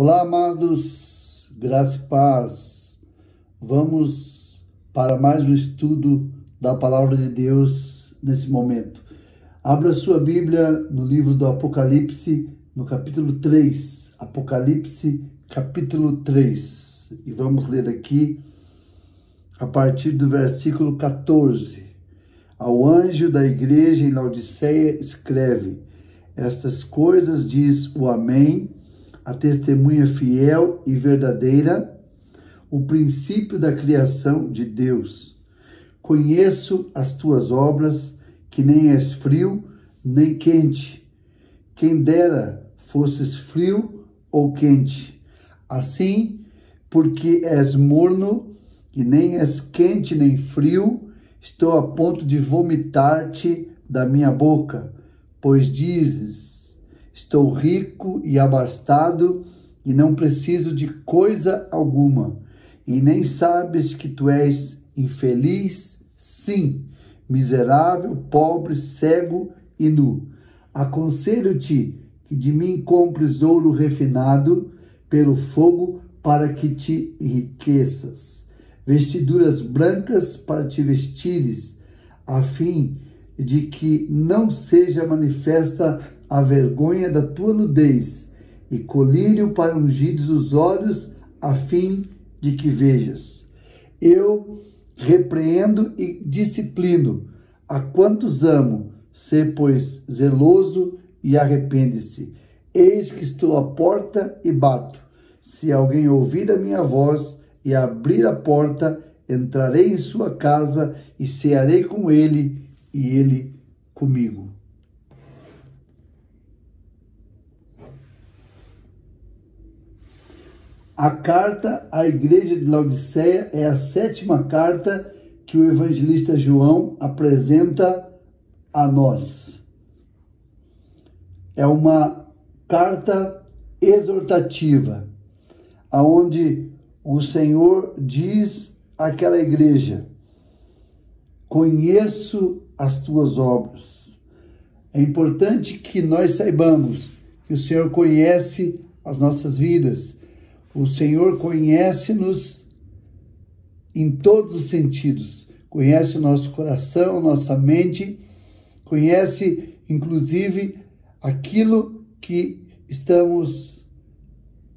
Olá, amados, graça e paz. Vamos para mais um estudo da Palavra de Deus nesse momento. Abra sua Bíblia no livro do Apocalipse, no capítulo 3. Apocalipse, capítulo 3. E vamos ler aqui a partir do versículo 14. Ao anjo da igreja em Laodiceia escreve: estas coisas diz o Amém, a testemunha fiel e verdadeira, o princípio da criação de Deus. Conheço as tuas obras, que nem és frio, nem quente. Quem dera fosses frio ou quente. Assim, porque és morno, e nem és quente nem frio, estou a ponto de vomitar-te da minha boca, pois dizes: estou rico e abastado e não preciso de coisa alguma. E nem sabes que tu és infeliz? Sim, miserável, pobre, cego e nu. Aconselho-te que de mim compres ouro refinado pelo fogo para que te enriqueças. Vestiduras brancas para te vestires, a fim de que não seja manifesta a vergonha da tua nudez, e colírio para ungires os olhos, a fim de que vejas. Eu repreendo e disciplino a quantos amo. Sê, pois, zeloso e arrepende-se. Eis que estou à porta e bato. Se alguém ouvir a minha voz e abrir a porta, entrarei em sua casa e cearei com ele e ele comigo. A carta à igreja de Laodiceia é a 7ª carta que o evangelista João apresenta a nós. É uma carta exortativa, aonde o Senhor diz àquela igreja: conheço as tuas obras. É importante que nós saibamos que o Senhor conhece as nossas vidas. O Senhor conhece-nos em todos os sentidos. Conhece o nosso coração, nossa mente, conhece inclusive aquilo que estamos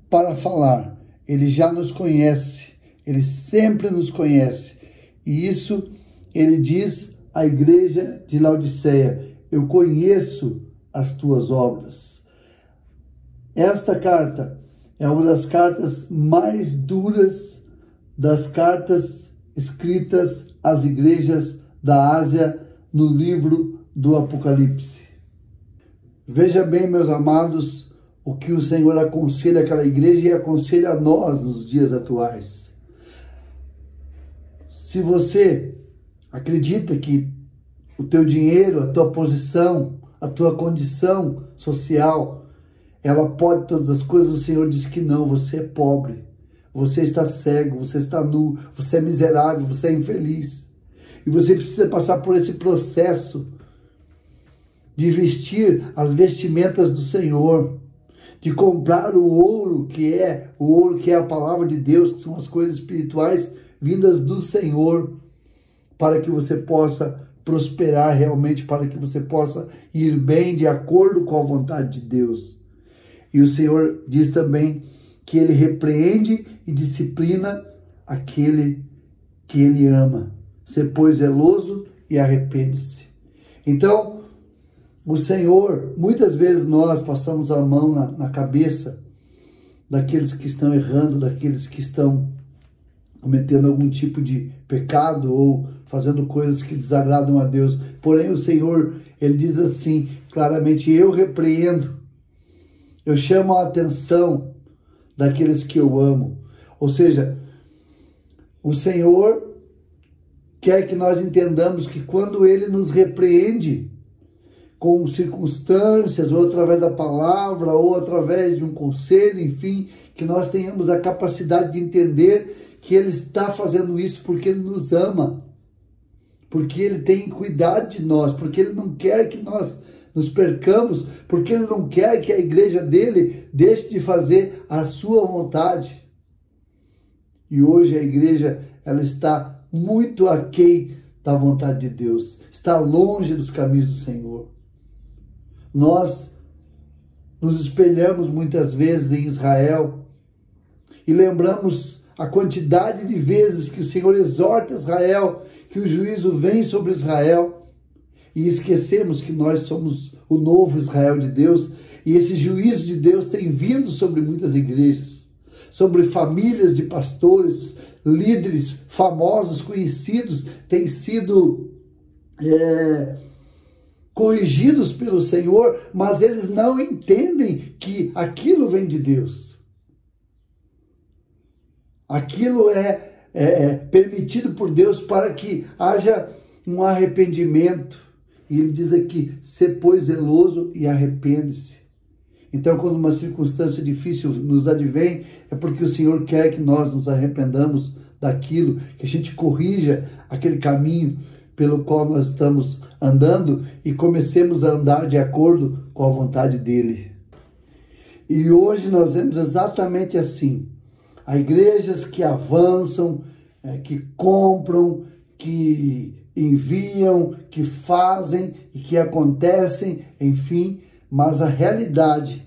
para falar. Ele já nos conhece, ele sempre nos conhece. E isso ele diz à igreja de Laodiceia: eu conheço as tuas obras. Esta carta é uma das cartas mais duras das cartas escritas às igrejas da Ásia no livro do Apocalipse. Veja bem, meus amados, o que o Senhor aconselha aquela igreja e aconselha a nós nos dias atuais. Se você acredita que o teu dinheiro, a tua posição, a tua condição social, ela pode todas as coisas, o Senhor diz que não. Você é pobre, você está cego, você está nu, você é miserável, você é infeliz. E você precisa passar por esse processo de vestir as vestimentas do Senhor, de comprar o ouro que é a palavra de Deus, que são as coisas espirituais vindas do Senhor, para que você possa prosperar realmente, para que você possa ir bem de acordo com a vontade de Deus. E o Senhor diz também que ele repreende e disciplina aquele que ele ama. Sê, pois, zeloso e arrepende-se. Então, o Senhor, muitas vezes nós passamos a mão na cabeça daqueles que estão errando, daqueles que estão cometendo algum tipo de pecado ou fazendo coisas que desagradam a Deus. Porém, o Senhor, ele diz assim, claramente: eu repreendo. Eu chamo a atenção daqueles que eu amo. Ou seja, o Senhor quer que nós entendamos que quando ele nos repreende com circunstâncias, ou através da palavra, ou através de um conselho, enfim, que nós tenhamos a capacidade de entender que ele está fazendo isso porque ele nos ama, porque ele tem cuidado de nós, porque ele não quer que nós nos percamos, porque Ele não quer que a igreja dele deixe de fazer a sua vontade. E hoje a igreja, ela está muito aquém da vontade de Deus, está longe dos caminhos do Senhor. Nós nos espelhamos muitas vezes em Israel e lembramos a quantidade de vezes que o Senhor exorta Israel, que o juízo vem sobre Israel, e esquecemos que nós somos o novo Israel de Deus, e esse juízo de Deus tem vindo sobre muitas igrejas, sobre famílias de pastores, líderes famosos, conhecidos, têm sido corrigidos pelo Senhor, mas eles não entendem que aquilo vem de Deus. Aquilo é permitido por Deus para que haja um arrependimento. E ele diz aqui, sê pois zeloso e arrepende-se. Então, quando uma circunstância difícil nos advém, é porque o Senhor quer que nós nos arrependamos daquilo, que a gente corrija aquele caminho pelo qual nós estamos andando e comecemos a andar de acordo com a vontade dele. E hoje nós vemos exatamente assim. Há igrejas que avançam, que compram, que enviam, que fazem e que acontecem, enfim, mas a realidade,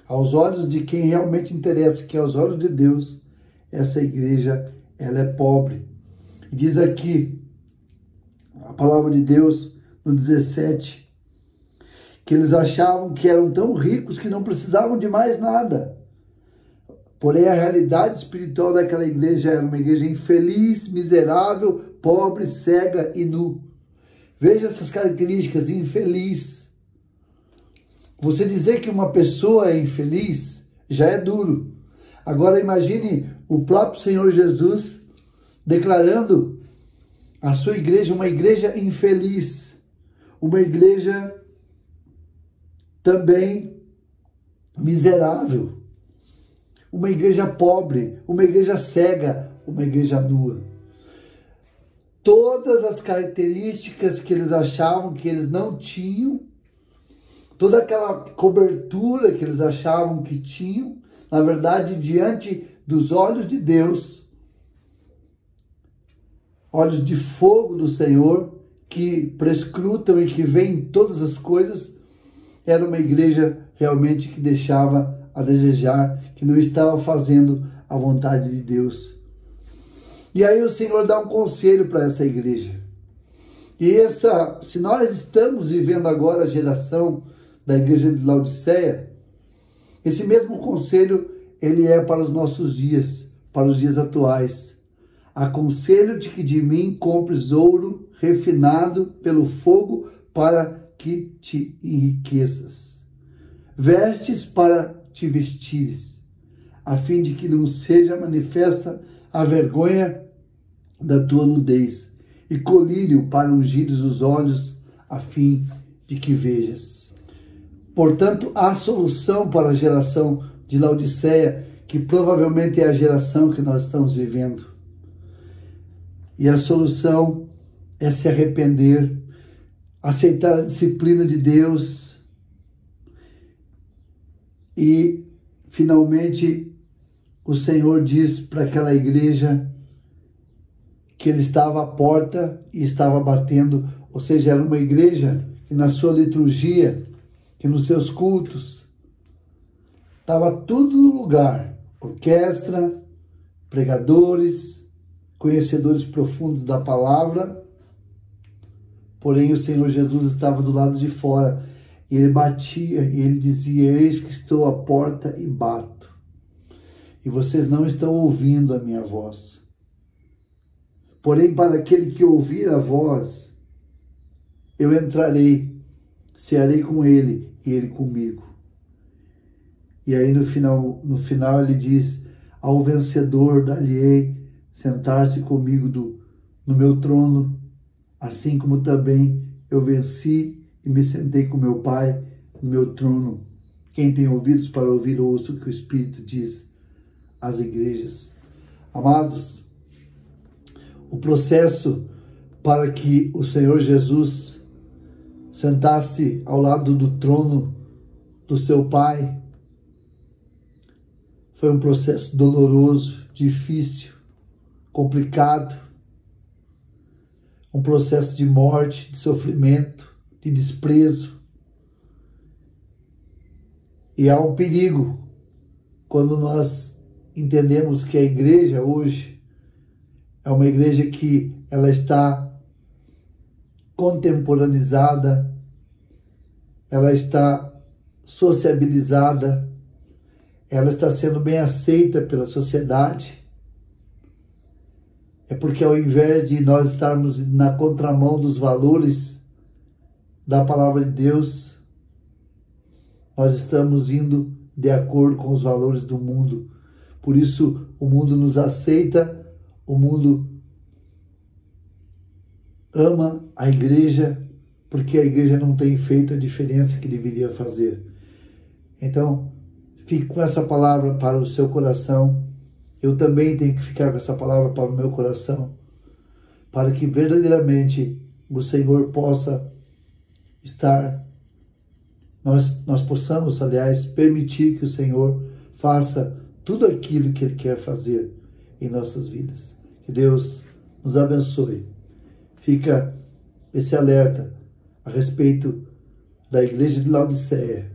aos olhos de quem realmente interessa, que é aos olhos de Deus, essa igreja, ela é pobre. E diz aqui, a palavra de Deus, no 17, que eles achavam que eram tão ricos que não precisavam de mais nada. Porém, a realidade espiritual daquela igreja era uma igreja infeliz, miserável, pobre, cega e nu. Veja essas características, infeliz. Você dizer que uma pessoa é infeliz já é duro. Agora imagine o próprio Senhor Jesus declarando a sua igreja uma igreja infeliz, uma igreja também miserável, uma igreja pobre, uma igreja cega, uma igreja nua. Todas as características que eles achavam que eles não tinham, toda aquela cobertura que eles achavam que tinham, na verdade, diante dos olhos de Deus, olhos de fogo do Senhor, que prescrutam e que veem todas as coisas, era uma igreja realmente que deixava a desejar, que não estava fazendo a vontade de Deus. E aí o Senhor dá um conselho para essa igreja. E se nós estamos vivendo agora a geração da igreja de Laodiceia, esse mesmo conselho, ele é para os nossos dias, para os dias atuais. Aconselho-te que de mim compres ouro refinado pelo fogo para que te enriqueças. Vestes para te vestires, a fim de que não seja manifesta a vergonha da tua nudez, e colírio para ungires os olhos, a fim de que vejas. Portanto, há solução para a geração de Laodiceia, que provavelmente é a geração que nós estamos vivendo. E a solução é se arrepender, aceitar a disciplina de Deus e, finalmente, o Senhor diz para aquela igreja que ele estava à porta e estava batendo, ou seja, era uma igreja que na sua liturgia, que nos seus cultos, estava tudo no lugar, orquestra, pregadores, conhecedores profundos da palavra, porém o Senhor Jesus estava do lado de fora, e ele batia, e ele dizia, eis que estou à porta e bato, e vocês não estão ouvindo a minha voz. Porém, para aquele que ouvir a voz, eu entrarei, cearei com ele e ele comigo. E aí no final ele diz, ao vencedor dar-lhe-ei sentar-se comigo no meu trono, assim como também eu venci e me sentei com meu Pai no meu trono. Quem tem ouvidos para ouvir, ouça o que o Espírito diz às igrejas. Amados, o processo para que o Senhor Jesus sentar-se ao lado do trono do seu Pai. Foi um processo doloroso, difícil, complicado. Um processo de morte, de sofrimento, de desprezo. E há um perigo quando nós entendemos que a igreja hoje é uma igreja que ela está contemporaneizada, ela está sociabilizada, ela está sendo bem aceita pela sociedade. É porque ao invés de nós estarmos na contramão dos valores da palavra de Deus, nós estamos indo de acordo com os valores do mundo. Por isso o mundo nos aceita, o mundo ama a igreja, porque a igreja não tem feito a diferença que deveria fazer. Então, fique com essa palavra para o seu coração. Eu também tenho que ficar com essa palavra para o meu coração, para que verdadeiramente o Senhor possa estar, nós possamos, aliás, permitir que o Senhor faça tudo aquilo que Ele quer fazer em nossas vidas. Que Deus nos abençoe. Fica esse alerta a respeito da igreja de Laodiceia,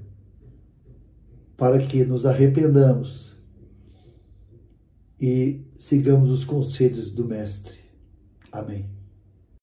para que nos arrependamos e sigamos os conselhos do Mestre. Amém.